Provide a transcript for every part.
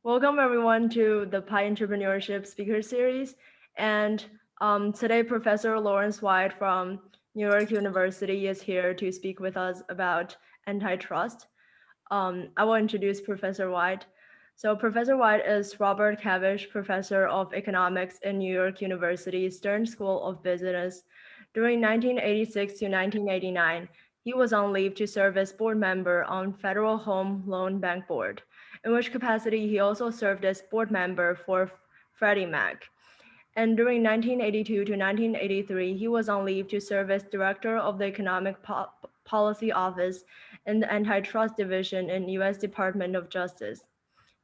Welcome everyone to the Pi Entrepreneurship Speaker Series. And today, Professor Lawrence White from Newark University is here to speak with us about antitrust. I will introduce Professor White. So Professor White is Robert Kavesh Professor of Economics in New York University Stern School of Business. During 1986 to 1989, he was on leave to serve as board member on Federal Home Loan Bank Board, in which capacity he also served as board member for Freddie Mac. And during 1982 to 1983, he was on leave to serve as director of the Economic Policy Office in the Antitrust Division in U.S. Department of Justice.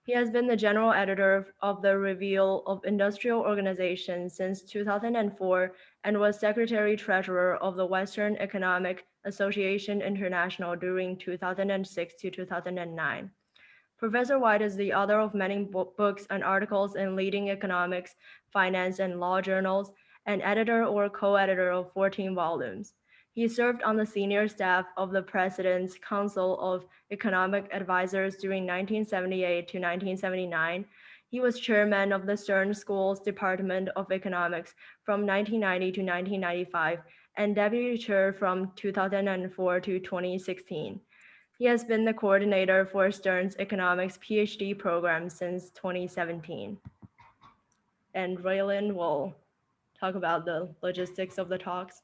He has been the general editor of the Review of Industrial Organizations since 2004 and was secretary-treasurer of the Western Economic Association International during 2006 to 2009. Professor White is the author of many books and articles in leading economics, finance, and law journals, and editor or co-editor of 14 volumes. He served on the senior staff of the President's Council of Economic Advisors during 1978 to 1979. He was chairman of the Stern School's Department of Economics from 1990 to 1995 and deputy chair from 2004 to 2016. He has been the coordinator for Stern's Economics Ph.D. program since 2017. And Raylan will talk about the logistics of the talks.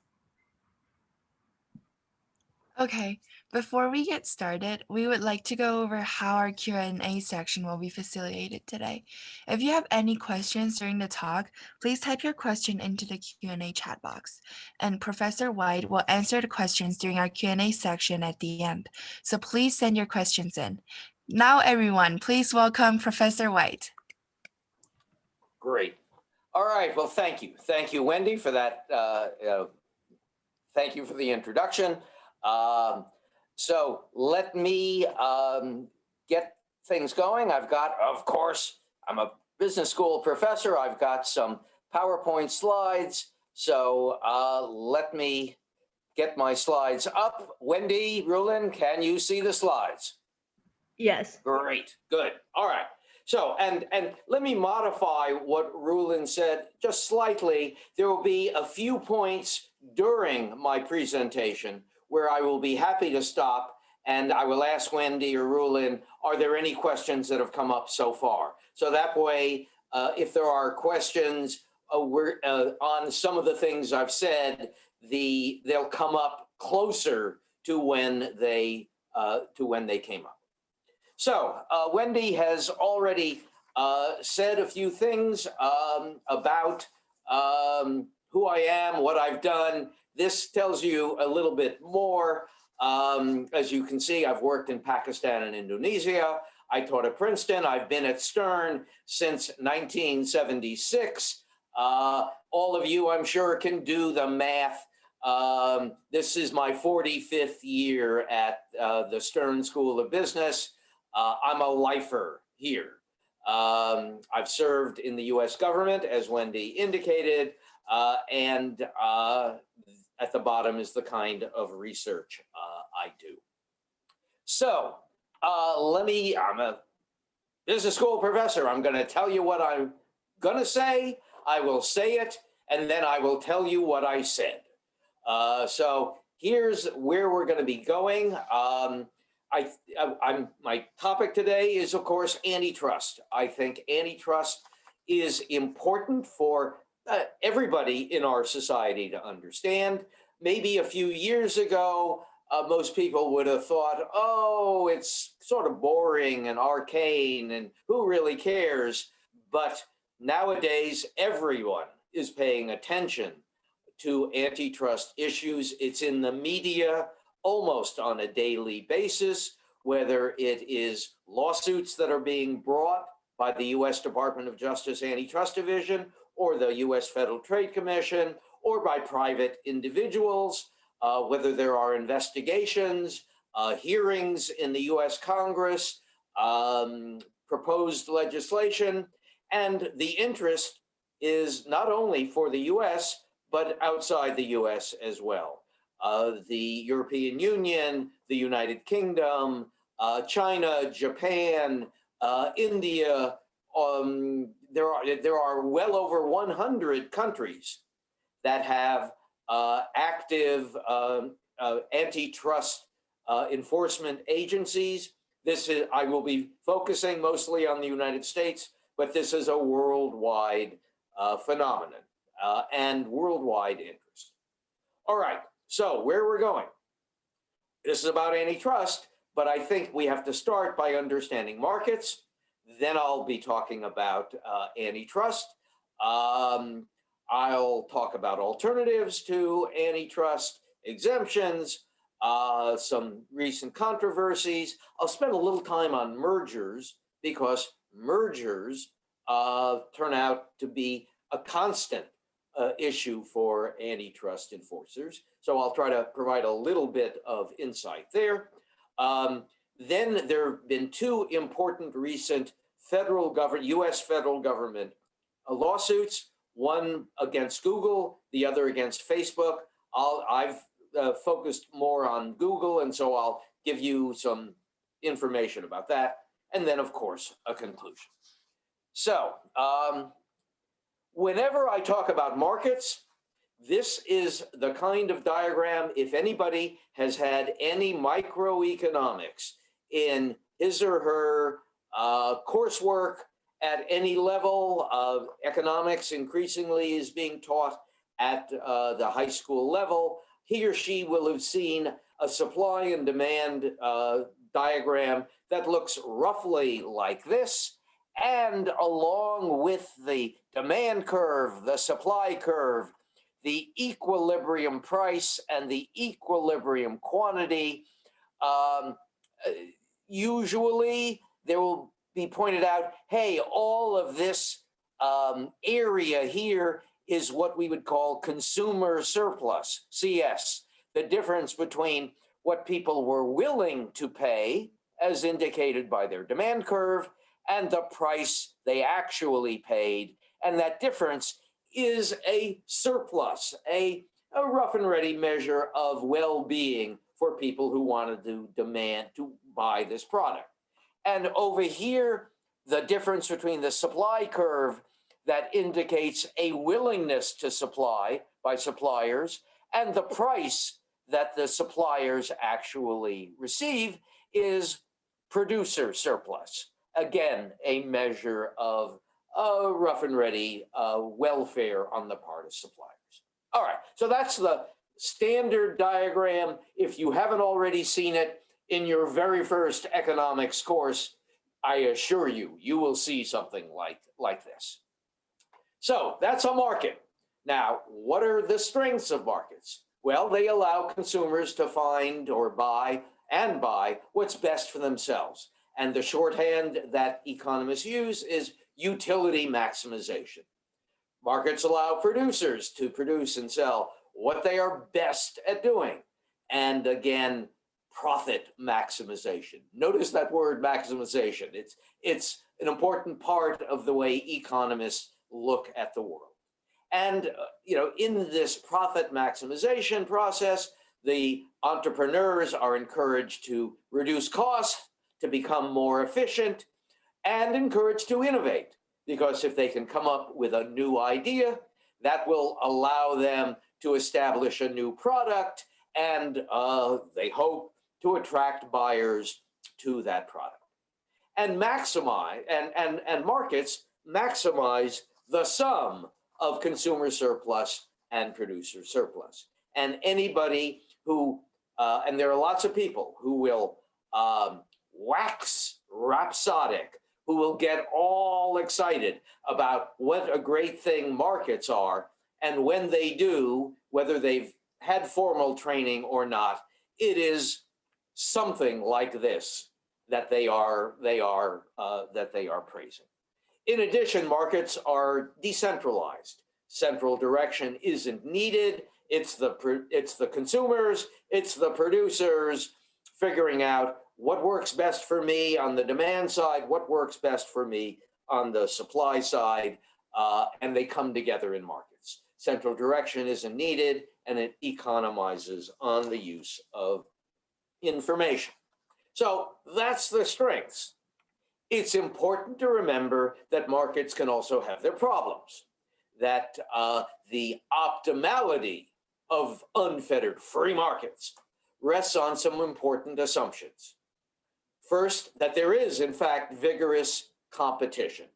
Okay, before we get started, we would like to go over how our Q&A section will be facilitated today. If you have any questions during the talk, please type your question into the Q&A chat box, and Professor White will answer the questions during our Q&A section at the end. So please send your questions in. Now, everyone, please welcome Professor White. Great. All right. Well, thank you. Thank you, Wendy, for that. Thank you for the introduction. So let me get things going. I've got, of course, I'm a business school professor. I've got some PowerPoint slides. So let me get my slides up. Wendy, Rulin, can you see the slides? Yes. Great. Good. All right. So, and let me modify what Rulin said just slightly. There will be a few points during my presentation where I will be happy to stop, and I will ask Wendy or Rulin, are there any questions that have come up so far? So that way, if there are questions on some of the things I've said, they'll come up closer to when they came up. So Wendy has already said a few things about who I am, what I've done. This tells you a little bit more. As you can see, I've worked in Pakistan and Indonesia. I taught at Princeton. I've been at Stern since 1976. All of you, I'm sure, can do the math. This is my 45th year at the Stern School of Business. I'm a lifer here. I've served in the US government, as Wendy indicated, and at the bottom is the kind of research I do. So I'm a business school professor. I'm going to tell you what I'm going to say. I will say it, and then I will tell you what I said. So here's where we're going to be going. My topic today is, of course, antitrust. I think antitrust is important for everybody in our society to understand. Maybe a few years ago, most people would have thought, oh, it's sort of boring and arcane and who really cares? But nowadays, everyone is paying attention to antitrust issues. It's in the media almost on a daily basis, whether it is lawsuits that are being brought by the U.S. Department of Justice Antitrust Division or the U.S. Federal Trade Commission, or by private individuals, whether there are investigations, hearings in the U.S. Congress, proposed legislation, and the interest is not only for the U.S., but outside the U.S. as well. The European Union, the United Kingdom, China, Japan, India, there are well over 100 countries that have active antitrust enforcement agencies. I will be focusing mostly on the United States, but this is a worldwide phenomenon and worldwide interest. All right, so where we're going. This is about antitrust, but I think we have to start by understanding markets. Then I'll be talking about antitrust. I'll talk about alternatives to antitrust, exemptions, some recent controversies. I'll spend a little time on mergers because mergers turn out to be a constant issue for antitrust enforcers. So I'll try to provide a little bit of insight there. Then there have been two important recent U.S. federal government lawsuits, one against Google, the other against Facebook. I've focused more on Google, and so I'll give you some information about that. And then, of course, a conclusion. So whenever I talk about markets, this is the kind of diagram, if anybody has had any microeconomics in his or her coursework at any level of economics, increasingly is being taught at the high school level, he or she will have seen a supply and demand diagram that looks roughly like this. And along with the demand curve, the supply curve, the equilibrium price and the equilibrium quantity, usually there will be pointed out, hey, all of this area here is what we would call consumer surplus, CS, the difference between what people were willing to pay, as indicated by their demand curve, and the price they actually paid. And that difference is a surplus, a rough and ready measure of well-being for people who wanted to demand to buy this product. And over here, the difference between the supply curve that indicates a willingness to supply by suppliers and the price that the suppliers actually receive is producer surplus. Again, a measure of rough and ready welfare on the part of suppliers. All right, so that's the standard diagram. If you haven't already seen it in your very first economics course, I assure you, you will see something like this. So that's a market. Now, what are the strengths of markets? Well, they allow consumers to find or buy what's best for themselves. And the shorthand that economists use is utility maximization. Markets allow producers to produce and sell what they are best at doing. And again, profit maximization. Notice that word maximization. It's an important part of the way economists look at the world. And in this profit maximization process, the entrepreneurs are encouraged to reduce costs, to become more efficient, and encouraged to innovate. Because if they can come up with a new idea, that will allow them to establish a new product, and they hope to attract buyers to that product. And markets maximize the sum of consumer surplus and producer surplus. And anybody who, and there are lots of people who will wax rhapsodic, who will get all excited about what a great thing markets are. And when they do, whether they've had formal training or not, it is something like this that they are praising. In addition, markets are decentralized. Central direction isn't needed. It's the consumers, it's the producers figuring out what works best for me on the demand side, what works best for me on the supply side, and they come together in markets. Central direction isn't needed, and it economizes on the use of information. So that's the strengths. It's important to remember that markets can also have their problems, that the optimality of unfettered free markets rests on some important assumptions. First, that there is, in fact, vigorous competition,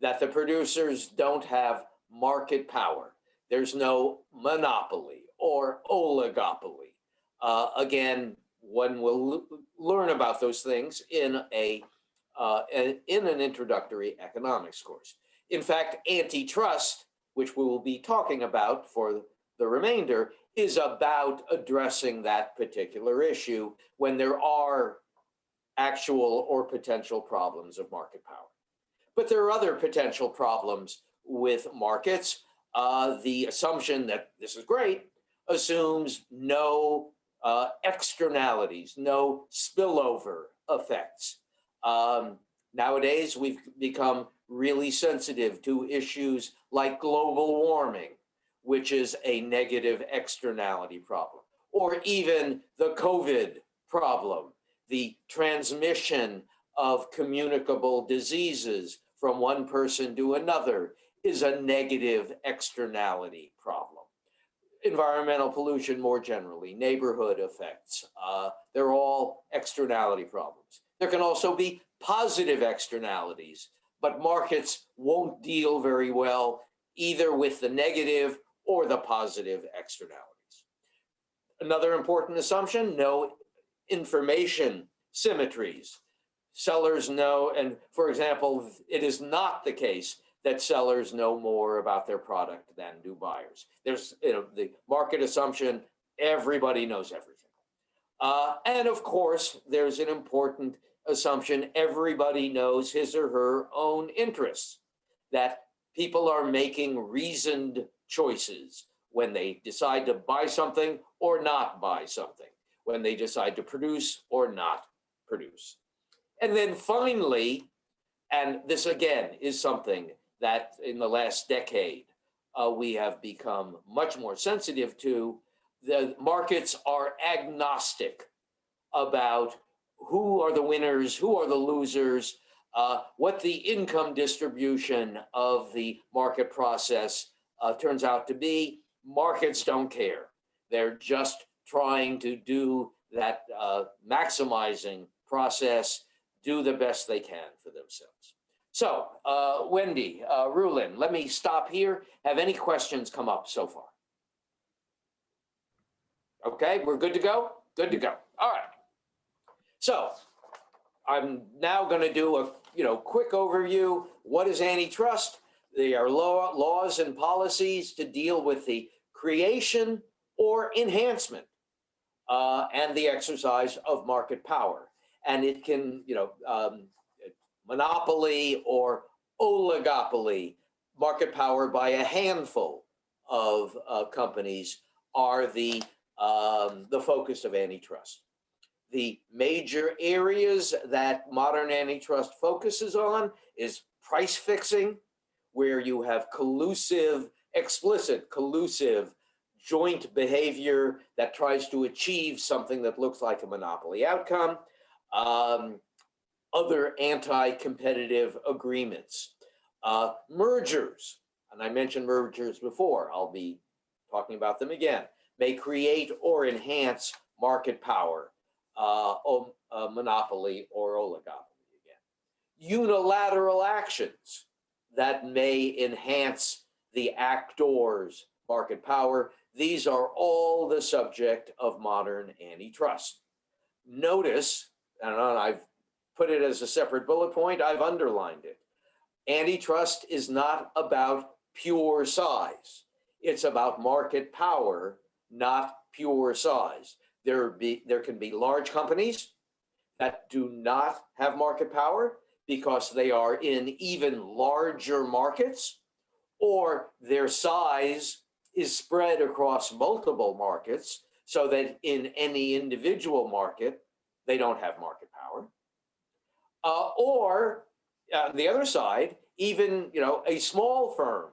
that the producers don't have market power. There's no monopoly or oligopoly. Again, one will learn about those things in an introductory economics course. In fact, antitrust, which we will be talking about for the remainder, is about addressing that particular issue when there are actual or potential problems of market power. But there are other potential problems with markets. The assumption that this is great assumes no externalities, no spillover effects. Nowadays, we've become really sensitive to issues like global warming, which is a negative externality problem, or even the COVID problem, the transmission of communicable diseases from one person to another is a negative externality problem. Environmental pollution more generally, neighborhood effects, they're all externality problems. There can also be positive externalities, but markets won't deal very well either with the negative or the positive externalities. Another important assumption, no information symmetries. Sellers know, and for example, it is not the case that sellers know more about their product than do buyers. There's the market assumption, everybody knows everything. And of course, there's an important assumption, everybody knows his or her own interests, that people are making reasoned choices when they decide to buy something or not buy something, when they decide to produce or not produce. And then finally, and this again is something that in the last decade we have become much more sensitive to, the markets are agnostic about who are the winners, who are the losers, what the income distribution of the market process turns out to be. Markets don't care. They're just trying to do that maximizing process, do the best they can for themselves. So, Wendy, Rulin, let me stop here. Have any questions come up so far? Okay, we're good to go? Good to go. All right. So, I'm now going to do a quick overview. What is antitrust? They are laws and policies to deal with the creation or enhancement and the exercise of market power. And it can, monopoly or oligopoly, market power by a handful of companies are the focus of antitrust. The major areas that modern antitrust focuses on is price fixing, where you have explicit collusive joint behavior that tries to achieve something that looks like a monopoly outcome. Other anti-competitive agreements, mergers, and I mentioned mergers before, I'll be talking about them again, may create or enhance market power, monopoly or oligopoly again. Unilateral actions that may enhance the actor's market power. These are all the subject of modern antitrust. Notice, and I've put it as a separate bullet point, I've underlined it. Antitrust is not about pure size. It's about market power, not pure size. There can be large companies that do not have market power because they are in even larger markets, or their size is spread across multiple markets so that in any individual market, they don't have market power. Or on the other side, even a small firm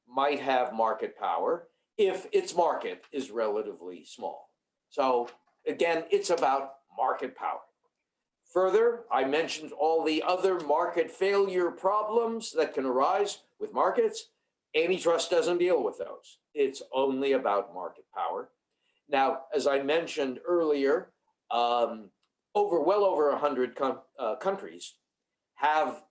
might have market power if its market is relatively small. So again, it's about market power. Further, I mentioned all the other market failure problems that can arise with markets. Antitrust doesn't deal with those. It's only about market power. Now, as I mentioned earlier, well over 100 countries have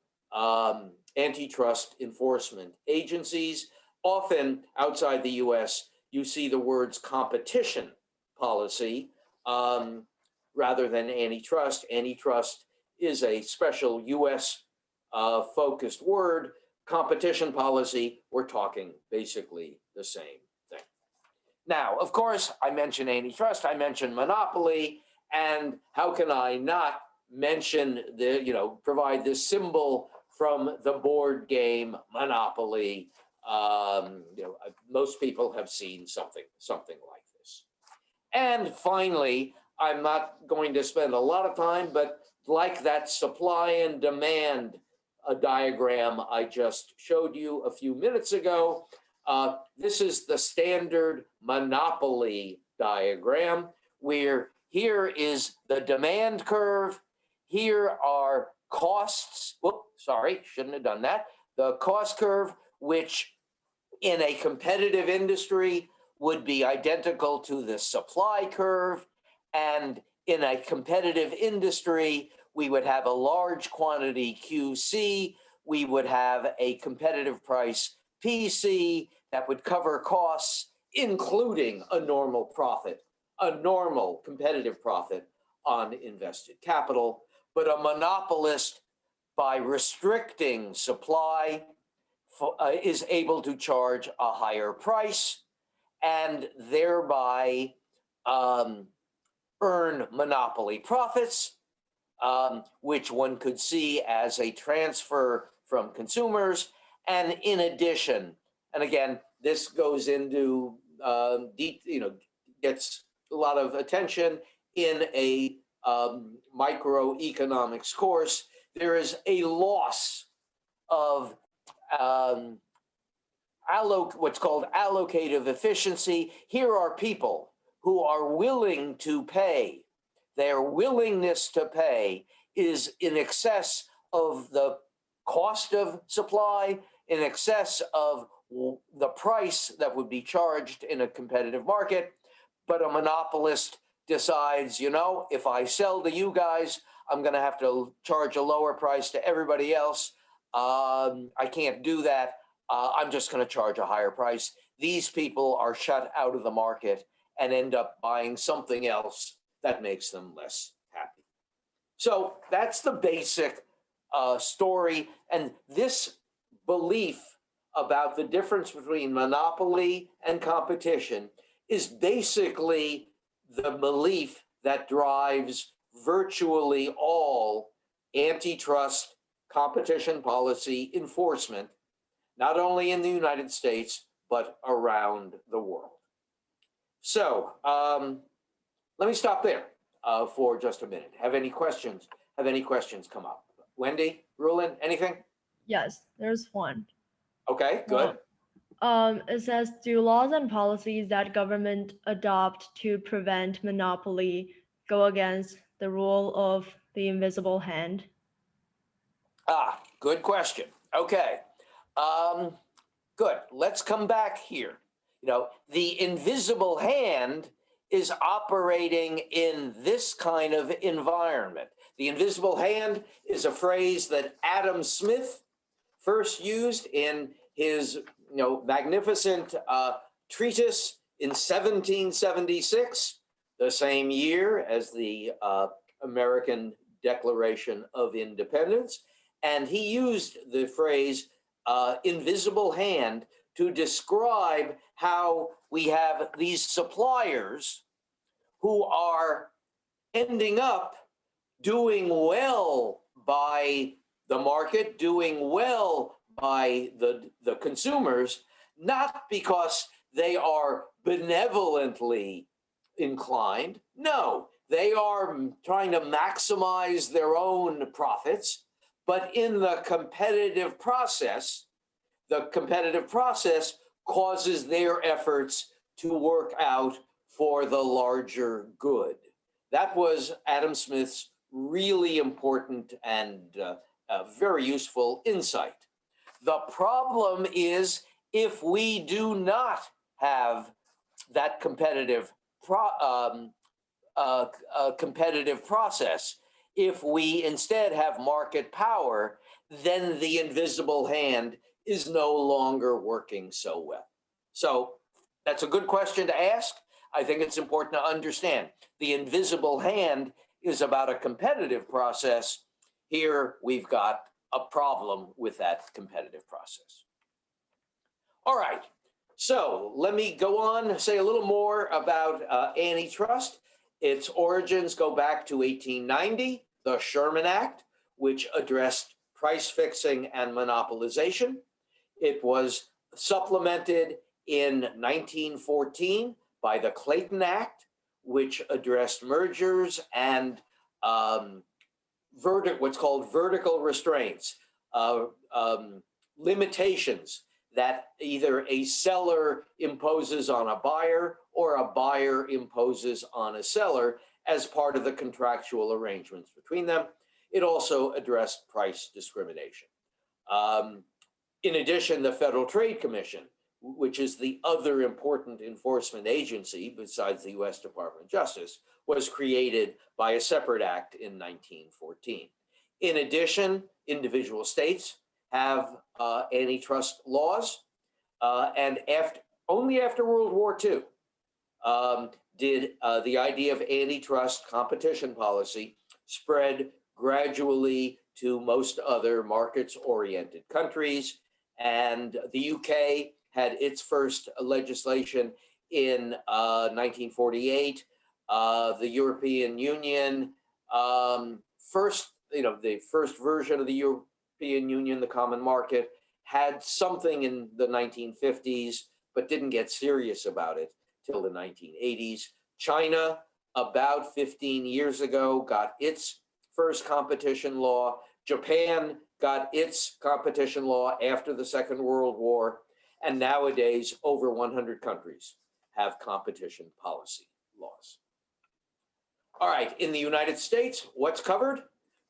antitrust enforcement agencies. Often outside the US, you see the words competition policy rather than antitrust. Antitrust is a special US focused word. Competition policy, we're talking basically the same thing. Now, of course, I mentioned antitrust, I mentioned monopoly, and how can I not mention provide this symbol from the board game Monopoly. Most people have seen something like this. And finally, I'm not going to spend a lot of time, but like that supply and demand diagram I just showed you a few minutes ago, this is the standard monopoly diagram, where here is the demand curve. Here are costs. Whoops, sorry, shouldn't have done that. The cost curve, which in a competitive industry would be identical to the supply curve. And in a competitive industry, we would have a large quantity QC. We would have a competitive price PC that would cover costs, including a normal profit, a normal competitive profit on invested capital. But a monopolist, by restricting supply, is able to charge a higher price and thereby earn monopoly profits, which one could see as a transfer from consumers. And in addition, and again, this goes into gets a lot of attention in a microeconomics course. There is a loss of what's called allocative efficiency. Here are people who are willing to pay. Their willingness to pay is in excess of the cost of supply, in excess of the price that would be charged in a competitive market. But a monopolist decides, if I sell to you guys, I'm going to have to charge a lower price to everybody else. I can't do that. I'm just going to charge a higher price. These people are shut out of the market and end up buying something else that makes them less happy. So that's the basic story. And this belief about the difference between monopoly and competition is basically the belief that drives virtually all antitrust competition policy enforcement, not only in the United States, but around the world. So let me stop there for just a minute. Have any questions come up? Wendy, Rulin, anything? Yes, there's one. Okay, good. It says, do laws and policies that government adopt to prevent monopoly go against the rule of the invisible hand? Good question. Okay. Good. Let's come back here. The invisible hand is operating in this kind of environment. The invisible hand is a phrase that Adam Smith first used in his magnificent treatise in 1776, the same year as the American Declaration of Independence. And he used the phrase invisible hand to describe how we have these suppliers who are ending up doing well by the market, doing well by the consumers, not because they are benevolently inclined. No, they are trying to maximize their own profits. But in the competitive process causes their efforts to work out for the larger good. That was Adam Smith's really important and very useful insight. The problem is if we do not have that competitive process, if we instead have market power, then the invisible hand is no longer working so well. So that's a good question to ask. I think it's important to understand the invisible hand is about a competitive process. Here we've got a problem with that competitive process. All right, so let me go on, say a little more about antitrust. Its origins go back to 1890, the Sherman Act, which addressed price fixing and monopolization. It was supplemented in 1914 by the Clayton Act, which addressed mergers and what's called vertical restraints, limitations that either a seller imposes on a buyer or a buyer imposes on a seller as part of the contractual arrangements between them. It also addressed price discrimination. In addition, the Federal Trade Commission, which is the other important enforcement agency besides the US Department of Justice, was created by a separate act in 1914. In addition, individual states have antitrust laws, and only after World War II did the idea of antitrust competition policy spread gradually to most other markets-oriented countries. And the UK had its first legislation in 1948. The European Union, the first version of the European Union, the Common Market, had something in the 1950s, but didn't get serious about it till the 1980s. China, about 15 years ago, got its first competition law. Japan got its competition law after the Second World War. And nowadays, over 100 countries have competition policy laws. All right, in the United States, what's covered?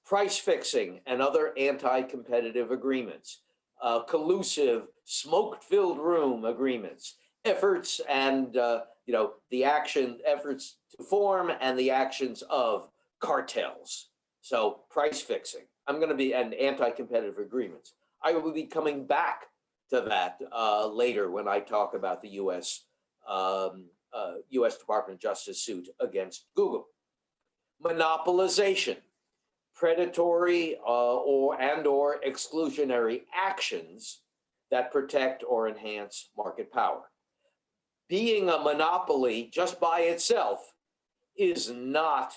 Price fixing and other anti-competitive agreements, collusive, smoke-filled room agreements, efforts and efforts to form and the actions of cartels. So price fixing. And anti-competitive agreements. I will be coming back to that later when I talk about the U.S. Department of Justice suit against Google. Monopolization, predatory or exclusionary actions that protect or enhance market power. Being a monopoly just by itself is not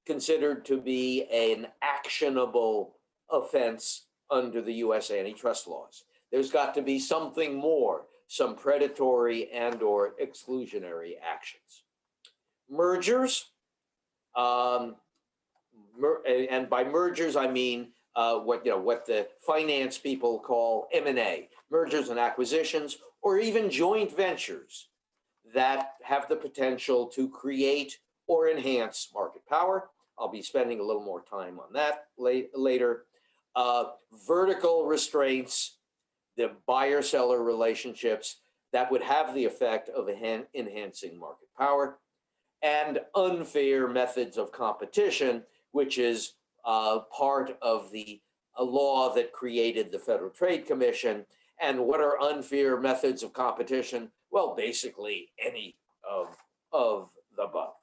considered to be an actionable offense under the U.S. antitrust laws. There's got to be something more, some predatory and or exclusionary actions. Mergers, and by mergers I mean what the finance people call M&A, mergers and acquisitions, or even joint ventures that have the potential to create or enhance market power. I'll be spending a little more time on that later. Vertical restraints, the buyer-seller relationships that would have the effect of enhancing market power, and unfair methods of competition, which is part of the law that created the Federal Trade Commission. And what are unfair methods of competition? Well, basically any of the above.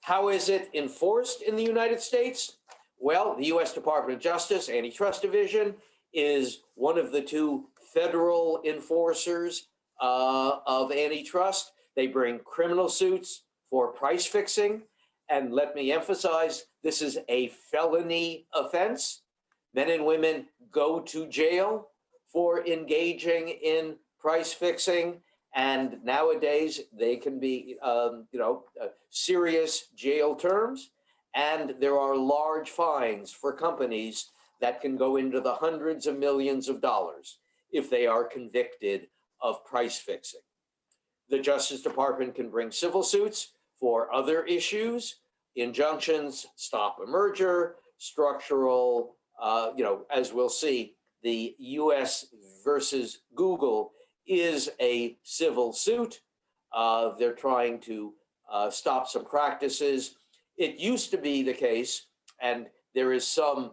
How is it enforced in the United States? Well, the US Department of Justice, Antitrust Division, is one of the two federal enforcers of antitrust. They bring criminal suits for price fixing. And let me emphasize, this is a felony offense. Men and women go to jail for engaging in price fixing. And nowadays they can be, serious jail terms. And there are large fines for companies that can go into the hundreds of millions of dollars if they are convicted of price fixing. The Justice Department can bring civil suits for other issues, injunctions stop a merger, structural, as we'll see, the US versus Google is a civil suit. They're trying to stop some practices. It used to be the case, and there is some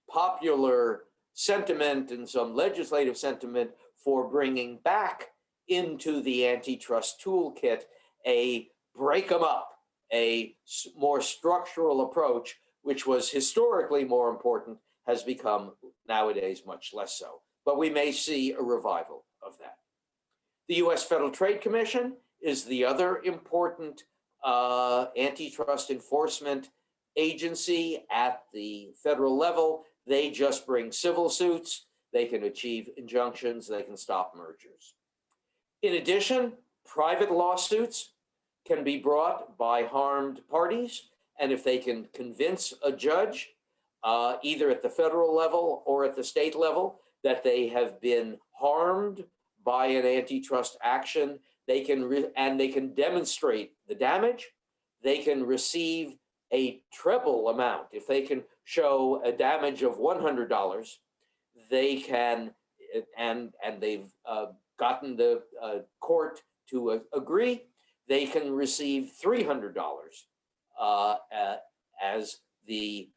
popular sentiment and some legislative sentiment for bringing back into the antitrust toolkit a break them up, a more structural approach, which was historically more important, has become nowadays much less so. But we may see a revival of that. The US Federal Trade Commission is the other important antitrust enforcement agency at the federal level. They just bring civil suits. They can achieve injunctions. They can stop mergers. In addition, private lawsuits can be brought by harmed parties. And if they can convince a judge, either at the federal level or at the state level, that they have been harmed by an antitrust action, they can demonstrate the damage. They can receive a treble amount. If they can show a damage of $100, they can, and they've gotten the court to agree, they can receive $300 as the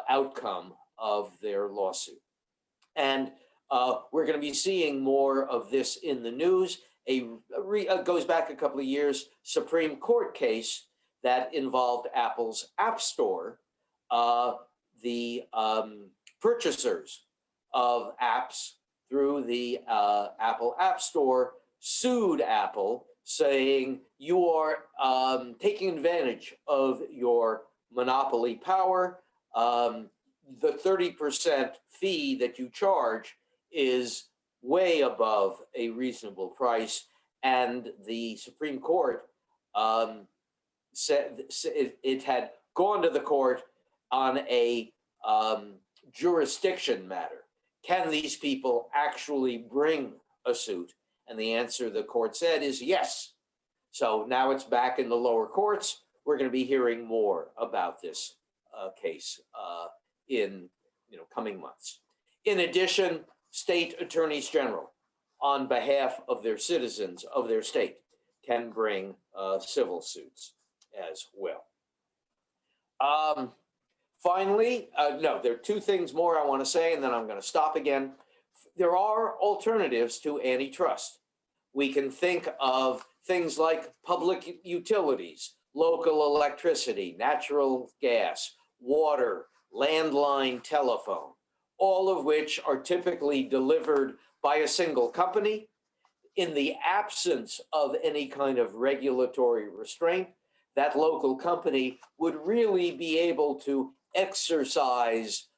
outcome of their lawsuit. And we're going to be seeing more of this in the news. Goes back a couple of years, Supreme Court case that involved Apple's App Store. The purchasers of apps through the Apple App Store sued Apple, saying you are taking advantage of your monopoly power. The 30% fee that you charge is way above a reasonable price. And the Supreme Court said it had gone to the court on a jurisdiction matter. Can these people actually bring a suit? And the answer the court said is yes. So now it's back in the lower courts. We're going to be hearing more about this case in coming months. In addition, state attorneys general, on behalf of their citizens of their state, can bring civil suits as well. Finally, there are two things more I want to say, and then I'm going to stop again. There are alternatives to antitrust. We can think of things like public utilities, local electricity, natural gas, water, landline telephone, all of which are typically delivered by a single company. In the absence of any kind of regulatory restraint, that local company would really be able to exercise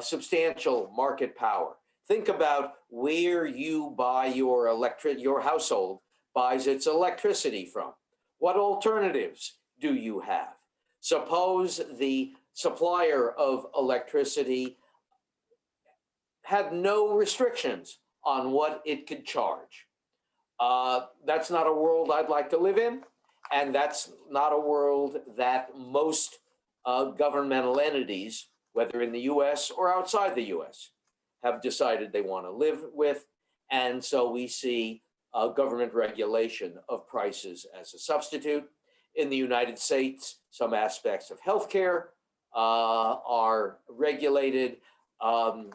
substantial market power. Think about where you buy your household buys its electricity from. What alternatives do you have? Suppose the supplier of electricity had no restrictions on what it could charge. That's not a world I'd like to live in, and that's not a world that most governmental entities, whether in the US or outside the US, have decided they want to live with. And so we see government regulation of prices as a substitute. In the United States, some aspects of healthcare are regulated.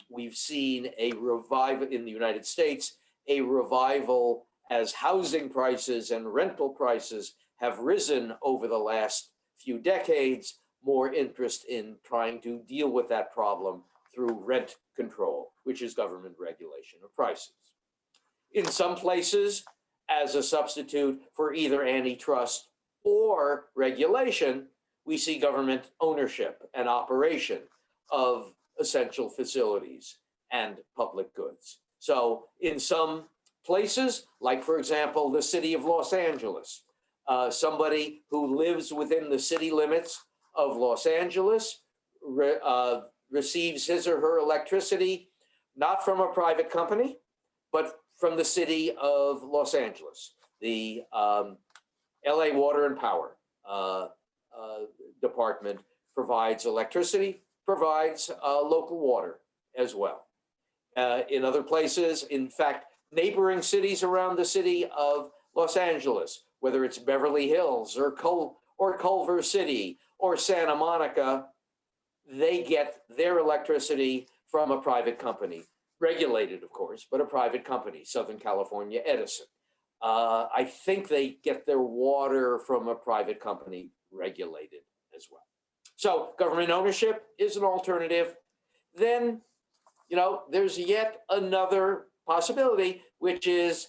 We've seen a revival in the United States, a revival as housing prices and rental prices have risen over the last few decades, more interest in trying to deal with that problem through rent control, which is government regulation of prices. In some places, as a substitute for either antitrust or regulation, we see government ownership and operation of essential facilities and public goods. So in some places, like for example, the city of Los Angeles, somebody who lives within the city limits of Los Angeles receives his or her electricity, not from a private company, but from the city of Los Angeles, the LA Water and Power department provides electricity, provides local water as well. In other places, in fact, neighboring cities around the city of Los Angeles, whether it's Beverly Hills or Culver City or Santa Monica, they get their electricity from a private company, regulated, of course, but a private company, Southern California Edison. I think they get their water from a private company, regulated as well. So government ownership is an alternative. Then, there's yet another possibility, which is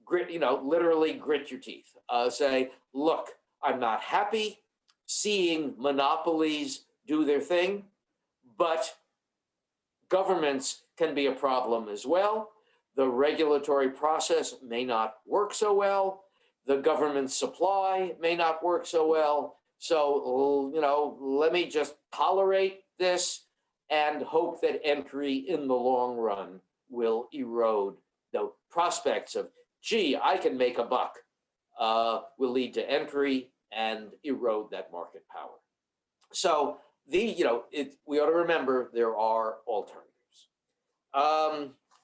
literally grit your teeth. Say, look, I'm not happy seeing monopolies do their thing, but governments can be a problem as well. The regulatory process may not work so well. The government supply may not work so well. So, let me just tolerate this and hope that entry in the long run will erode the prospects of, gee, I can make a buck, will lead to entry and erode that market power. So we ought to remember there are alternatives.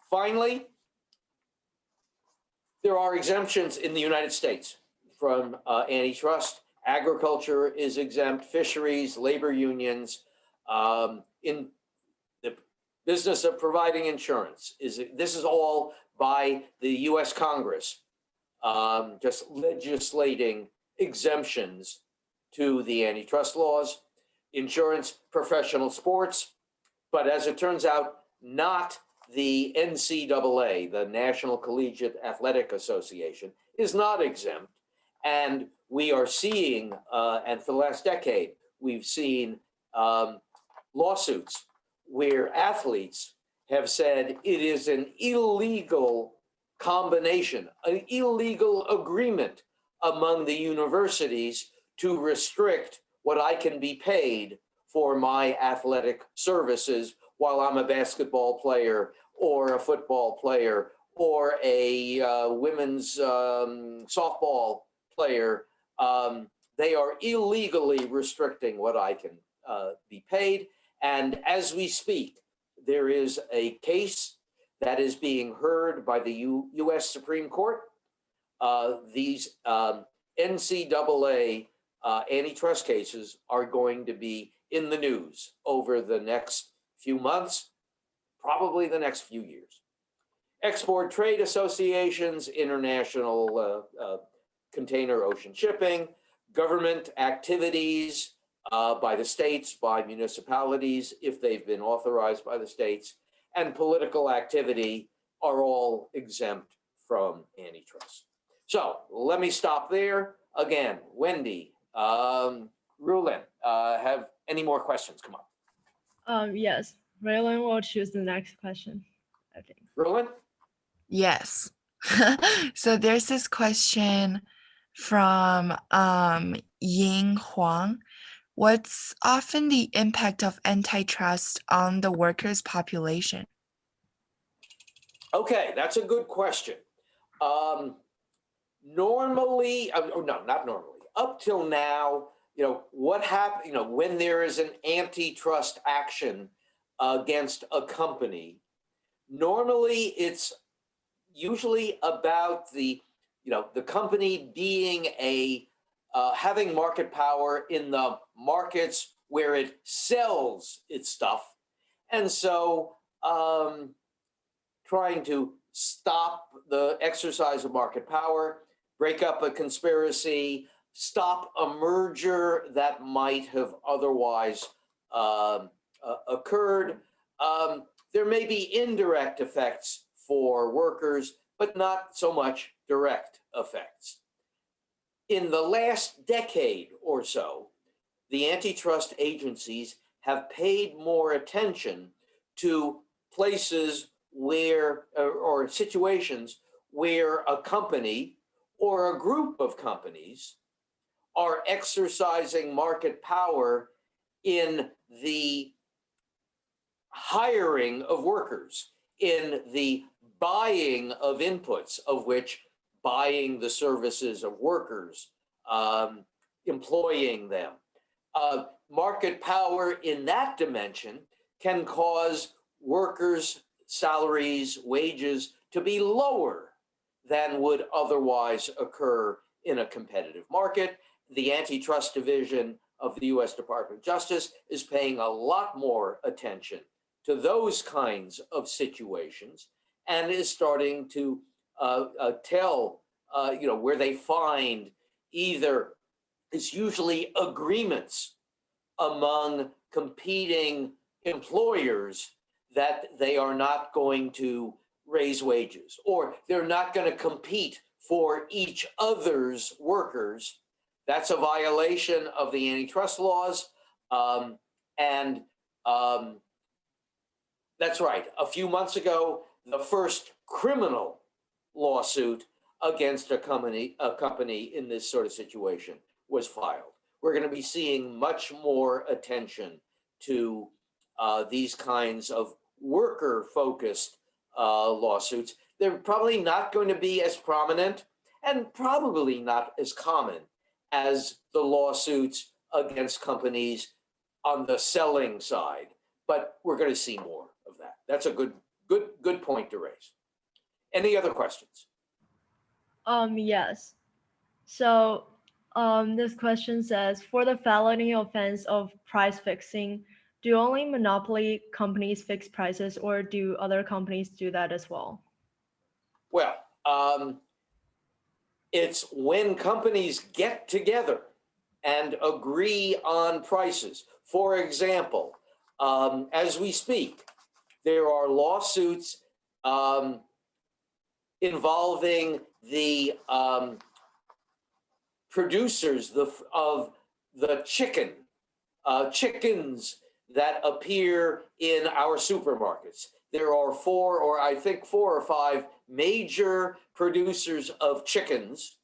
Finally, there are exemptions in the United States from antitrust. Agriculture is exempt, fisheries, labor unions. In the business of providing insurance, this is all by the US Congress, just legislating exemptions to the antitrust laws. Insurance, professional sports, but as it turns out, not the NCAA, the National Collegiate Athletic Association, is not exempt. And we are seeing, and for the last decade, we've seen lawsuits where athletes have said it is an illegal combination, an illegal agreement among the universities to restrict what I can be paid for my athletic services while I'm a basketball player or a football player or a women's softball player. They are illegally restricting what I can be paid. And as we speak, there is a case that is being heard by the US Supreme Court. These NCAA antitrust cases are going to be in the news over the next few months, probably the next few years. Export trade associations, international container ocean shipping, government activities by the states, by municipalities, if they've been authorized by the states, and political activity are all exempt from antitrust. So let me stop there. Again, Wendy, Rulin, have any more questions come up? Yes, Raylan will choose the next question, I think. Rulin? Yes. So there's this question from Ying Huang. What's often the impact of antitrust on the workers' population? Okay, that's a good question. Normally, no, not normally. Up till now, what happened, when there is an antitrust action against a company, normally it's usually about the company being having market power in the markets where it sells its stuff. And so trying to stop the exercise of market power, break up a conspiracy, stop a merger that might have otherwise occurred. There may be indirect effects for workers, but not so much direct effects. In the last decade or so, the antitrust agencies have paid more attention to places where, or situations where a company or a group of companies are exercising market power in the hiring of workers, in the buying of inputs, of which buying the services of workers, employing them. market power in that dimension can cause workers' salaries, wages to be lower than would otherwise occur in a competitive market. The Antitrust Division of the US Department of Justice is paying a lot more attention to those kinds of situations and is starting to tell, where they find either it's usually agreements among competing employers that they are not going to raise wages, or they're not going to compete for each other's workers. That's a violation of the antitrust laws. That's right. A few months ago, the first criminal lawsuit against a company in this sort of situation was filed. We're going to be seeing much more attention to these kinds of worker-focused lawsuits. They're probably not going to be as prominent and probably not as common as the lawsuits against companies on the selling side, but we're going to see more of that. That's a good point to raise. Any other questions? Yes. So this question says, for the felony offense of price fixing, do only monopoly companies fix prices, or do other companies do that as well? Well, it's when companies get together and agree on prices. For example, as we speak, there are lawsuits involving the producers of the chickens that appear in our supermarkets. There are four or five major producers of chickens.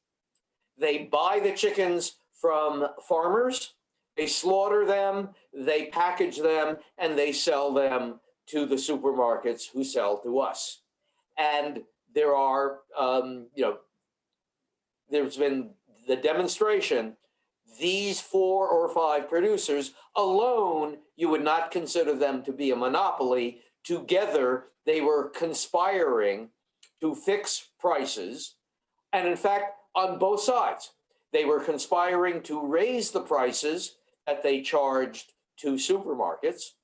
They buy the chickens from farmers, they slaughter them, they package them, and they sell them to the supermarkets who sell to us. And there are, there's been the demonstration. These 4 or 5 producers alone, you would not consider them to be a monopoly. Together, they were conspiring to fix prices. And in fact, on both sides, they were conspiring to raise the prices that they charged to supermarkets,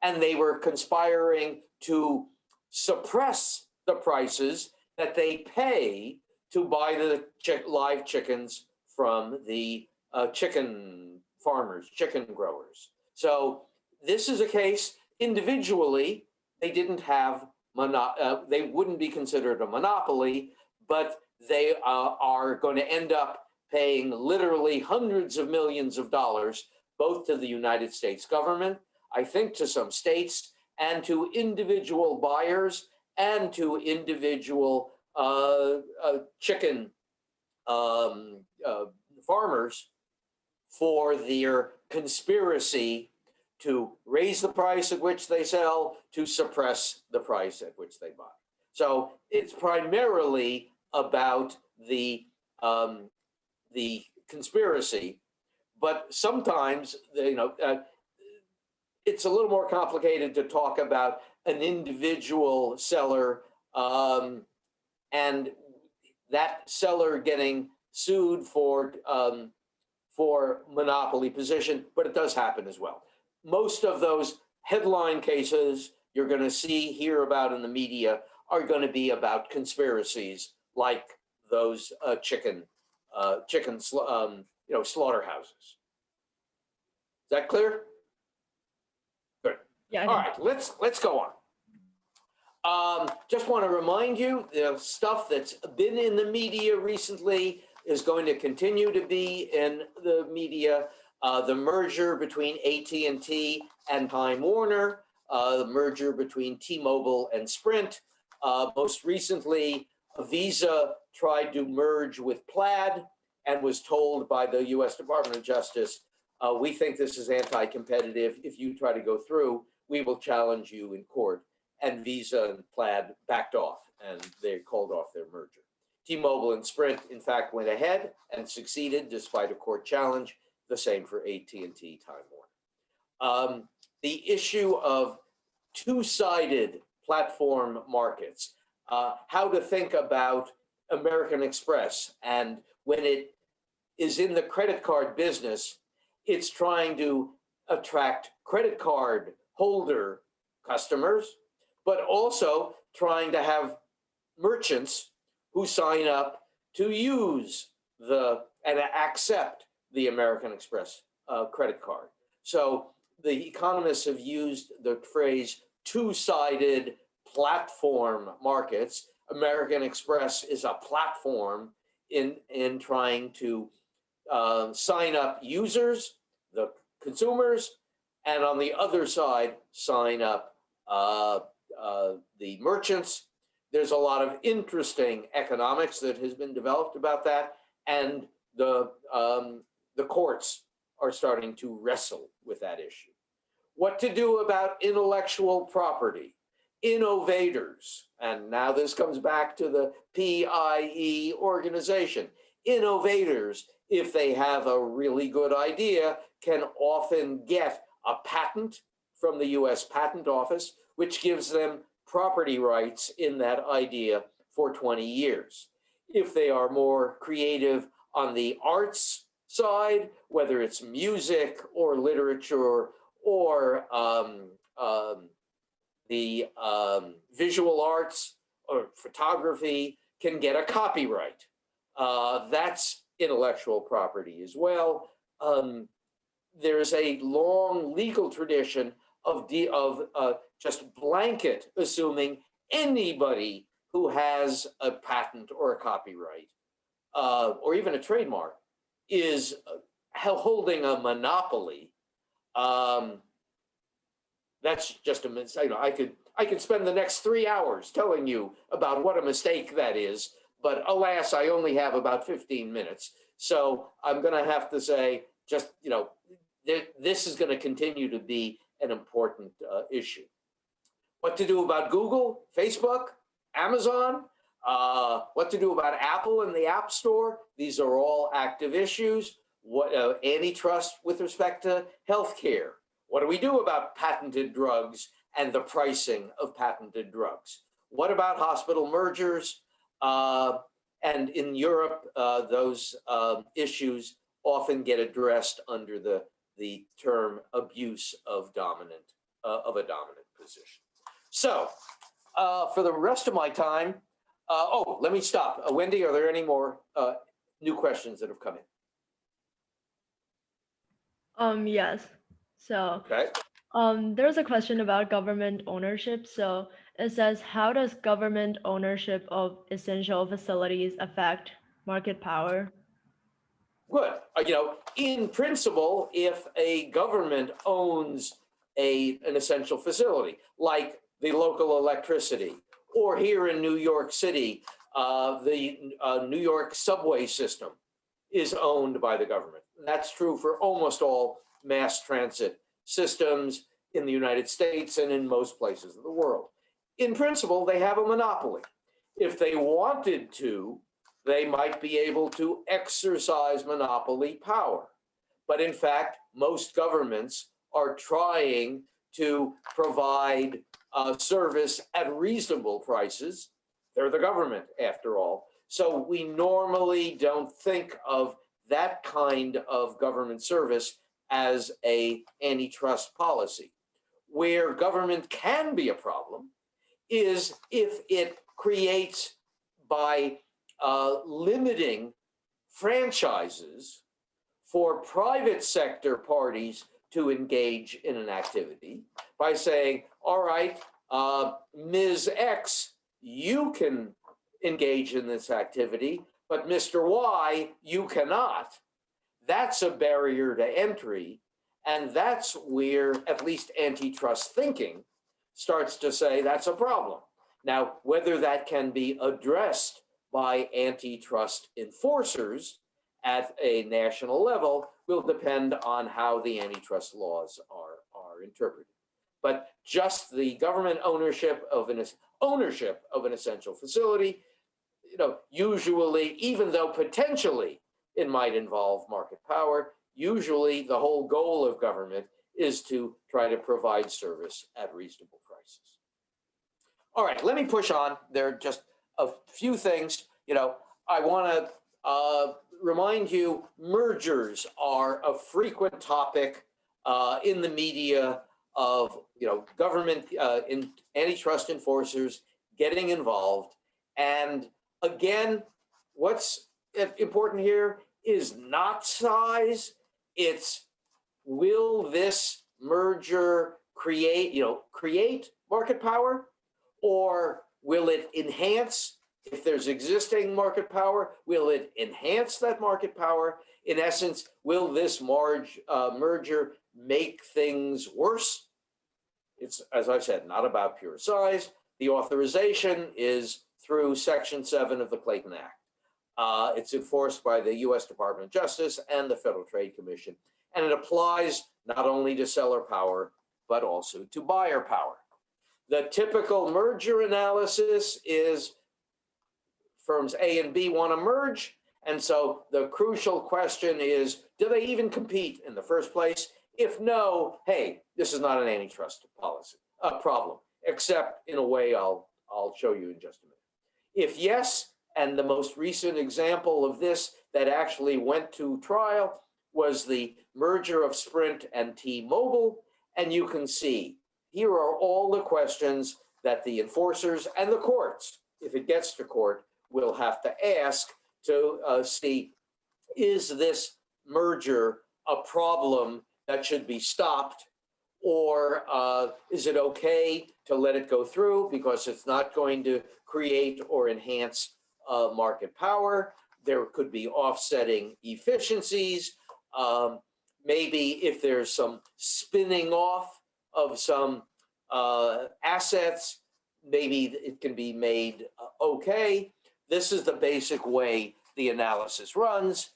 and they were conspiring to suppress the prices that they pay to buy the live chickens from the chicken farmers, chicken growers. So this is a case individually, they didn't have, they wouldn't be considered a monopoly, but they are going to end up paying literally hundreds of millions of dollars, both to the United States government, I think to some states, and to individual buyers and to individual chicken farmers for their conspiracy to raise the price at which they sell, to suppress the price at which they buy. So it's primarily about the conspiracy, but sometimes it's a little more complicated to talk about an individual seller and that seller getting sued for monopoly position, but it does happen as well. Most of those headline cases you're going to hear about in the media are going to be about conspiracies like those chicken slaughterhouses. Is that clear? Good. Yeah. All right, let's go on. Just want to remind you, the stuff that's been in the media recently is going to continue to be in the media. The merger between AT&T and Time Warner, the merger between T-Mobile and Sprint. Most recently, Visa tried to merge with Plaid and was told by the US Department of Justice, we think this is anti-competitive. If you try to go through, we will challenge you in court. And Visa and Plaid backed off and they called off their merger. T-Mobile and Sprint, in fact, went ahead and succeeded despite a court challenge. the same for AT&T, Time Warner. The issue of two-sided platform markets, how to think about American Express, and when it is in the credit card business, it's trying to attract credit card holder customers, but also trying to have merchants who sign up to use and accept the American Express credit card. So the economists have used the phrase two-sided platform markets. American Express is a platform in trying to sign up users, the consumers, and on the other side, sign up the merchants. There's a lot of interesting economics that has been developed about that, and the courts are starting to wrestle with that issue. What to do about intellectual property, innovators, and now this comes back to the P.I.E. organization. Innovators, if they have a really good idea, can often get a patent from the US Patent Office, which gives them property rights in that idea for 20 years. If they are more creative on the arts side, whether it's music or literature or the visual arts or photography, can get a copyright. That's intellectual property as well. There's a long legal tradition of just blanket assuming anybody who has a patent or a copyright or even a trademark is holding a monopoly. That's just I could spend the next 3 hours telling you about what a mistake that is, but alas, I only have about 15 minutes. So I'm going to have to say, just, this is going to continue to be an important issue. What to do about Google, Facebook, Amazon, what to do about Apple and the App Store. These are all active issues. What antitrust with respect to healthcare. What do we do about patented drugs and the pricing of patented drugs? What about hospital mergers? And in Europe, those issues often get addressed under the term abuse of a dominant position. So for the rest of my time, let me stop. Wendy, are there any more new questions that have come in? Yes. So Okay. there's a question about government ownership. So it says, how does government ownership of essential facilities affect market power? Good. In principle, if a government owns an essential facility, like the local electricity, or here in New York City, the New York subway system is owned by the government. That's true for almost all mass transit systems in the United States and in most places of the world. In principle, they have a monopoly. If they wanted to, they might be able to exercise monopoly power. But in fact, most governments are trying to provide service at reasonable prices. They're the government, after all. So we normally don't think of that kind of government service as an antitrust policy. Where government can be a problem is if it creates, by limiting franchises for private sector parties to engage in an activity, by saying, all right, Ms. X, you can engage in this activity, but Mr. Y, you cannot. That's a barrier to entry. And that's where at least antitrust thinking starts to say that's a problem. Now, whether that can be addressed by antitrust enforcers at a national level will depend on how the antitrust laws are interpreted. But just the government ownership of an essential facility, usually, even though potentially it might involve market power, usually the whole goal of government is to try to provide service at reasonable prices. All right, let me push on. There are just a few things. I want to remind you, mergers are a frequent topic in the media of government antitrust enforcers getting involved. And again, what's important here is not size. It's, will this merger create market power, or will it enhance? If there's existing market power, will it enhance that market power? In essence, will this merger make things worse? It's, as I said, not about pure size. The authorization is through Section 7 of the Clayton Act. It's enforced by the U.S. Department of Justice and the Federal Trade Commission, and it applies not only to seller power, but also to buyer power. The typical merger analysis is firms A and B want to merge, and so the crucial question is, do they even compete in the first place? If no, hey, this is not an antitrust problem, except in a way I'll show you in just a minute. If yes, and the most recent example of this that actually went to trial was the merger of Sprint and T-Mobile, and you can see here are all the questions that the enforcers and the courts, if it gets to court, will have to ask to see, is this merger a problem that should be stopped, or is it okay to let it go through because it's not going to create or enhance market power? There could be offsetting efficiencies. Maybe if there's some spinning off of some assets, maybe it can be made okay. This is the basic way the analysis runs.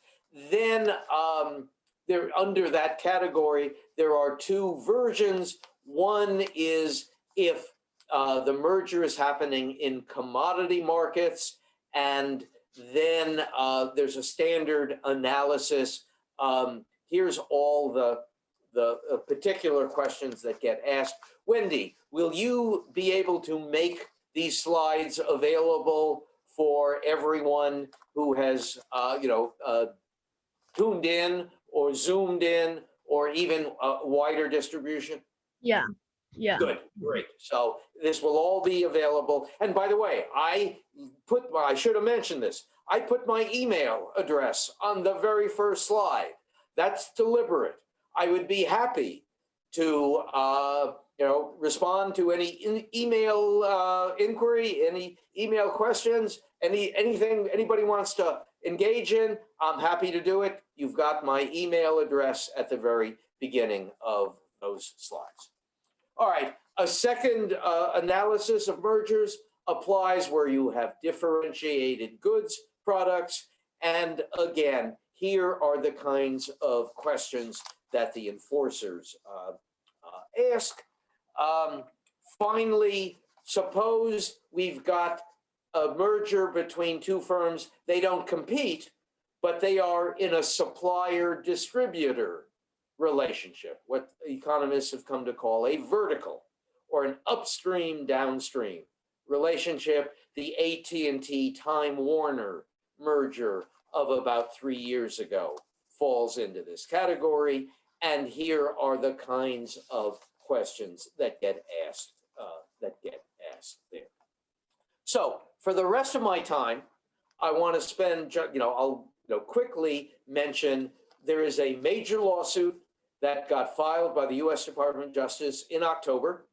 Then under that category, there are two versions. One is if the merger is happening in commodity markets, and then there's a standard analysis. Here's all the particular questions that get asked. Wendy, will you be able to make these slides available for everyone who has tuned in or zoomed in, or even a wider distribution? Yeah. Good, great. So this will all be available. And by the way, I should have mentioned this. I put my email address on the very first slide. That's deliberate. I would be happy to respond to any email inquiry, any email questions, anything anybody wants to engage in. I'm happy to do it. You've got my email address at the very beginning of those slides. All right, a second analysis of mergers applies where you have differentiated goods, products, and again, here are the kinds of questions that the enforcers ask. Finally, suppose we've got a merger between two firms. They don't compete, but they are in a supplier-distributor relationship, what economists have come to call a vertical or an upstream-downstream relationship. The AT&T Time Warner merger of about 3 years ago falls into this category. And here are the kinds of questions that get asked there. So for the rest of my time, I want to spend, I'll quickly mention there is a major lawsuit that got filed by the U.S. Department of Justice in October.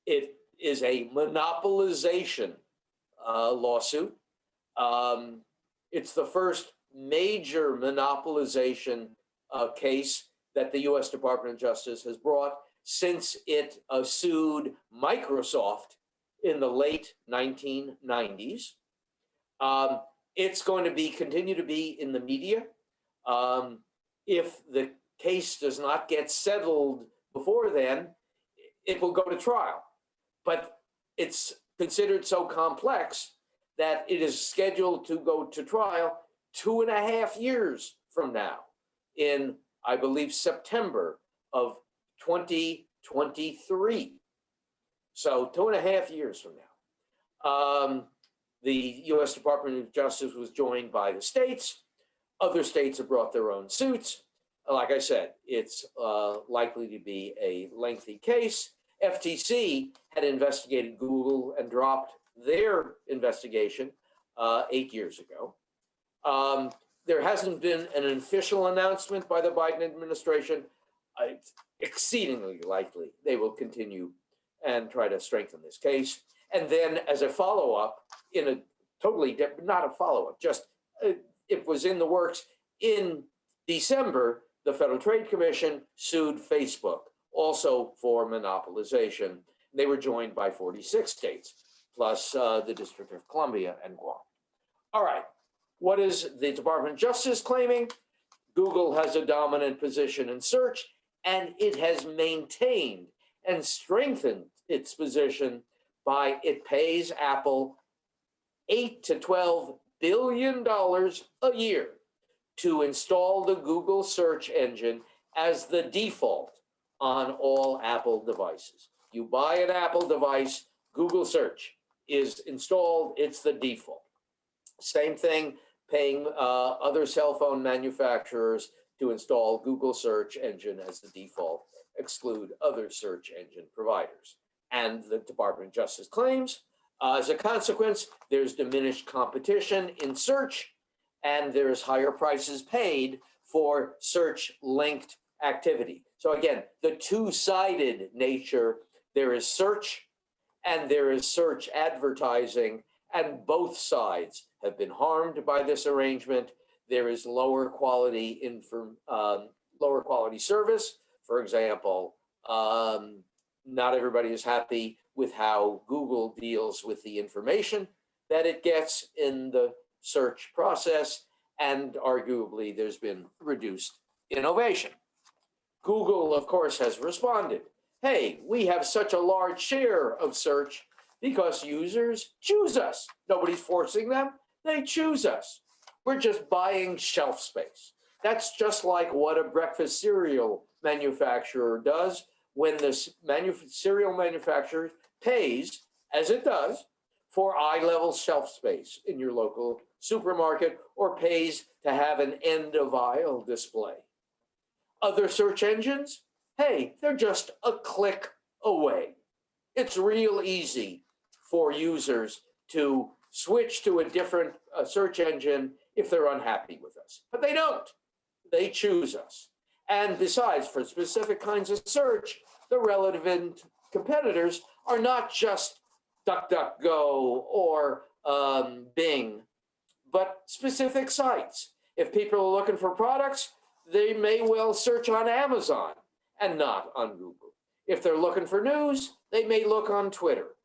It is a monopolization lawsuit. It's the first major monopolization case that the U.S. Department of Justice has brought since it sued Microsoft in the late 1990s. It's going to continue to be in the media. If the case does not get settled before then, it will go to trial. But it's considered so complex that it is scheduled to go to trial 2.5 years from now, in, I believe, September of 2023. So 2.5 years from now. The US Department of Justice was joined by the states. Other states have brought their own suits. Like I said, it's likely to be a lengthy case. FTC had investigated Google and dropped their investigation 8 years ago. There hasn't been an official announcement by the Biden administration. It's exceedingly likely they will continue and try to strengthen this case. And then as a follow-up, in a totally not a follow-up, just it was in the works. In December, the Federal Trade Commission sued Facebook, also for monopolization. They were joined by 46 states, plus the District of Columbia and Guam. All right, what is the Department of Justice claiming? Google has a dominant position in search, and it has maintained and strengthened its position by it pays Apple $8 to $12 billion a year to install the Google search engine as the default on all Apple devices. You buy an Apple device, Google search is installed, it's the default. Same thing, paying other cell phone manufacturers to install Google search engine as the default, exclude other search engine providers. And the Department of Justice claims, as a consequence, there's diminished competition in search, and there's higher prices paid for search-linked activity. So again, the two-sided nature, there is search and there is search advertising, and both sides have been harmed by this arrangement. There is lower quality service. For example, not everybody is happy with how Google deals with the information that it gets in the search process, and arguably there's been reduced innovation. Google, of course, has responded. Hey, we have such a large share of search because users choose us. Nobody's forcing them, they choose us. We're just buying shelf space. That's just like what a breakfast cereal manufacturer does when the cereal manufacturer pays, as it does, for eye-level shelf space in your local supermarket, or pays to have an end-of-aisle display. Other search engines, hey, they're just a click away. It's real easy for users to switch to a different search engine if they're unhappy with us. But they don't. They choose us. And besides, for specific kinds of search, the relevant competitors are not just DuckDuckGo or Bing, but specific sites. If people are looking for products, they may well search on Amazon and not on Google. If they're looking for news, they may look on Twitter.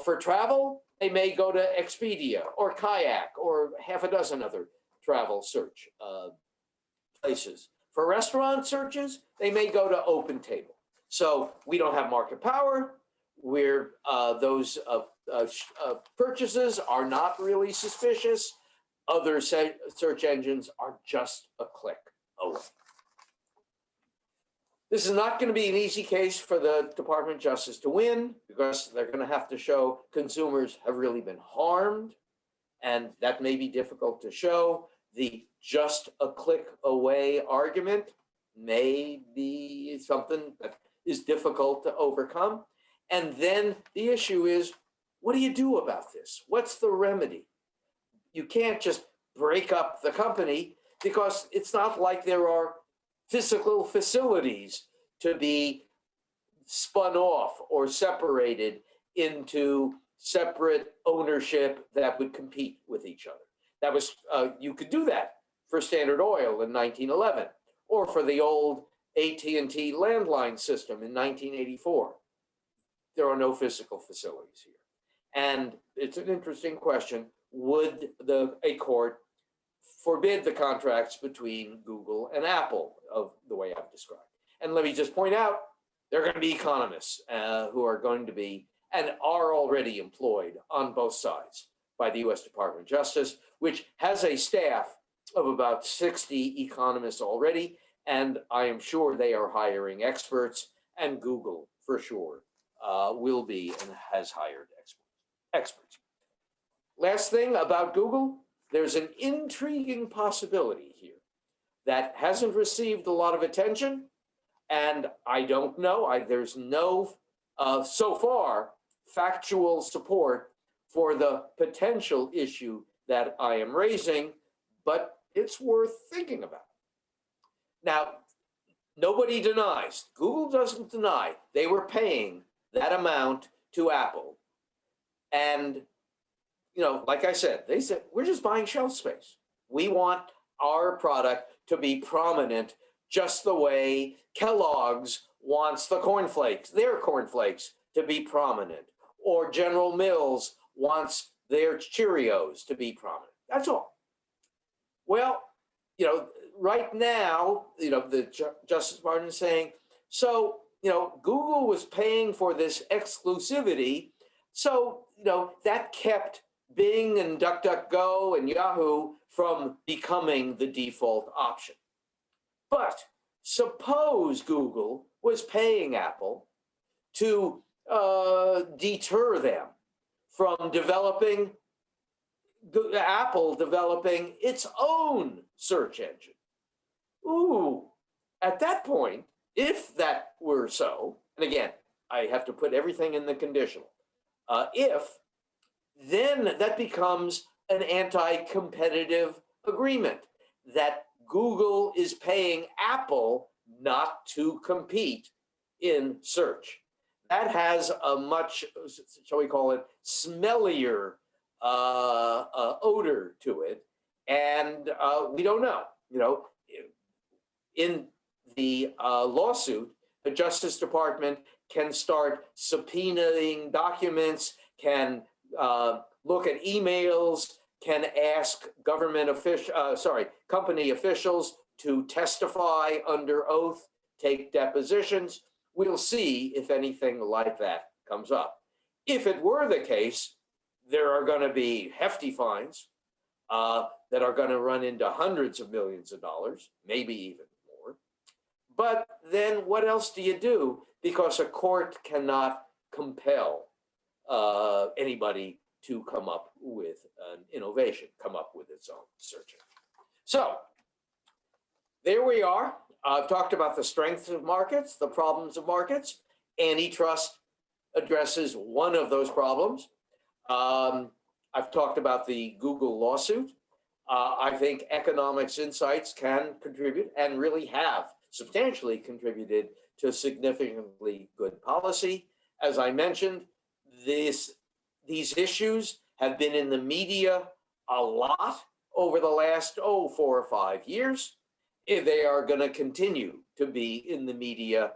For travel, they may go to Expedia or Kayak or half a dozen other travel search places. For restaurant searches, they may go to OpenTable. So we don't have market power. Those purchases are not really suspicious. Other search engines are just a click away. This is not going to be an easy case for the Department of Justice to win, because they're going to have to show consumers have really been harmed, and that may be difficult to show. The just a click away argument may be something that is difficult to overcome. And then the issue is, what do you do about this? What's the remedy? You can't just break up the company, because it's not like there are physical facilities to be spun off or separated into separate ownership that would compete with each other. That was, you could do that for Standard Oil in 1911, or for the old AT&T landline system in 1984. There are no physical facilities here. And it's an interesting question. Would a court forbid the contracts between Google and Apple of the way I've described? And let me just point out, there are going to be economists who are going to be and are already employed on both sides by the US Department of Justice, which has a staff of about 60 economists already, and I am sure they are hiring experts, and Google for sure will be and has hired experts. Last thing about Google, there's an intriguing possibility here that hasn't received a lot of attention, and I don't know, there's no, so far, factual support for the potential issue that I am raising, but it's worth thinking about. Now, nobody denies, Google doesn't deny, they were paying that amount to Apple. And, like I said, they said, we're just buying shelf space. We want our product to be prominent just the way Kellogg's wants their cornflakes to be prominent, or General Mills wants their Cheerios to be prominent. That's all. Well, right now, the Justice Department is saying, so, Google was paying for this exclusivity, so, that kept Bing and DuckDuckGo and Yahoo from becoming the default option. But suppose Google was paying Apple to deter them from Apple developing its own search engine. Ooh, at that point, if that were so, and again, I have to put everything in the conditional, then that becomes an anti-competitive agreement that Google is paying Apple not to compete in search. That has a much, shall we call it, smellier odor to it, and we don't know. In the lawsuit, the Justice Department can start subpoenaing documents, can look at emails, can ask company officials to testify under oath, take depositions. We'll see if anything like that comes up. If it were the case, there are going to be hefty fines that are going to run into hundreds of millions of dollars, maybe even more. But then what else do you do? Because a court cannot compel anybody to come up with an innovation, come up with its own search engine. So there we are. I've talked about the strengths of markets, the problems of markets. Antitrust addresses one of those problems. I've talked about the Google lawsuit. I think economics insights can contribute and really have substantially contributed to significantly good policy. As I mentioned, these issues have been in the media a lot over the last 4 or 5 years. They are going to continue to be in the media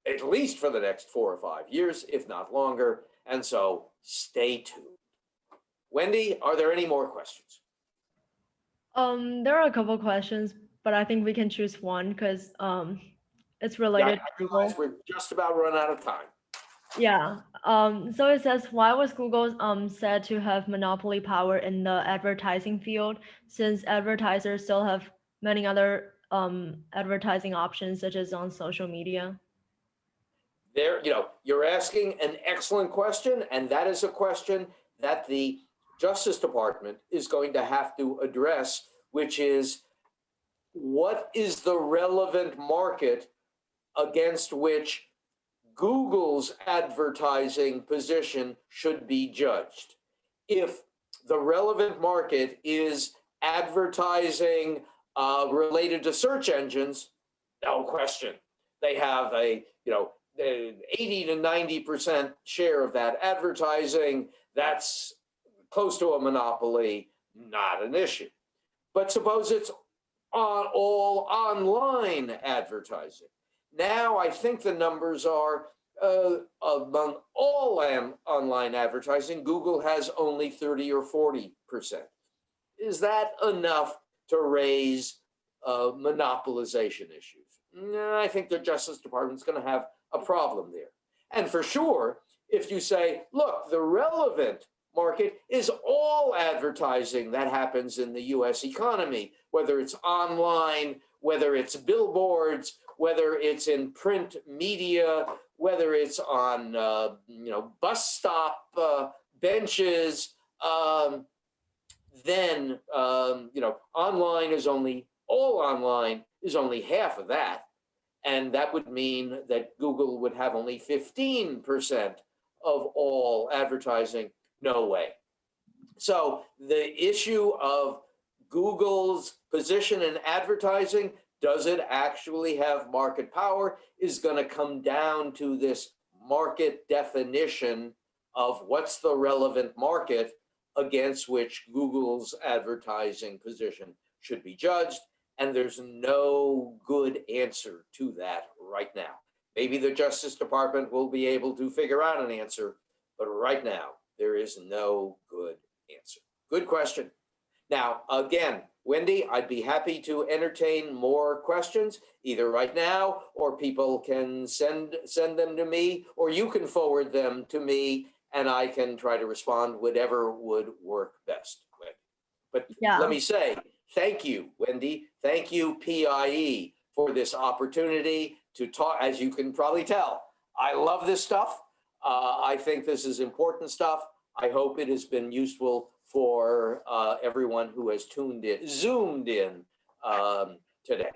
at least for the next 4 or 5 years, if not longer. And so stay tuned. Wendy, are there any more questions? There are a couple questions, but I think we can choose one because it's related to Google. We're just about run out of time. Yeah. So it says, why was Google said to have monopoly power in the advertising field, since advertisers still have many other advertising options, such as on social media? You're asking an excellent question, and that is a question that the Justice Department is going to have to address, which is, what is the relevant market against which Google's advertising position should be judged? If the relevant market is advertising related to search engines, no question. They have a 80 to 90% share of that advertising. That's close to a monopoly, not an issue. But suppose it's all online advertising. Now I think the numbers are among all online advertising, Google has only 30 or 40%. Is that enough to raise monopolization issues? No, I think the Justice Department's going to have a problem there. And for sure, if you say, look, the relevant market is all advertising that happens in the US economy, whether it's online, whether it's billboards, whether it's in print media, whether it's on bus stop benches. Then online is only half of that. And that would mean that Google would have only 15% of all advertising. No way. So the issue of Google's position in advertising, does it actually have market power, is going to come down to this market definition of what's the relevant market against which Google's advertising position should be judged. And there's no good answer to that right now. Maybe the Justice Department will be able to figure out an answer, but right now, there is no good answer. Good question. Now, again, Wendy, I'd be happy to entertain more questions, either right now, or people can send them to me, or you can forward them to me, and I can try to respond whatever would work best, Wendy. But let me say, thank you, Wendy. Thank you, P.I.E, for this opportunity to talk. As you can probably tell, I love this stuff. I think this is important stuff. I hope it has been useful for everyone who has zoomed in today.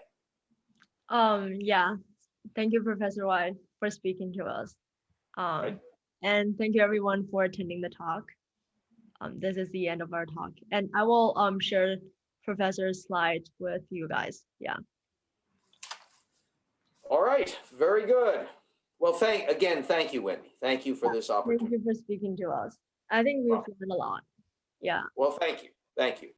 Yeah, thank you, Professor White, for speaking to us. And thank you everyone for attending the talk. This is the end of our talk. And I will share Professor's slides with you guys. Yeah. All right, very good. Well, thank you, Wendy. Thank you for this opportunity. Thank you for speaking to us. I think we've learned a lot. Yeah. Well, thank you. Thank you.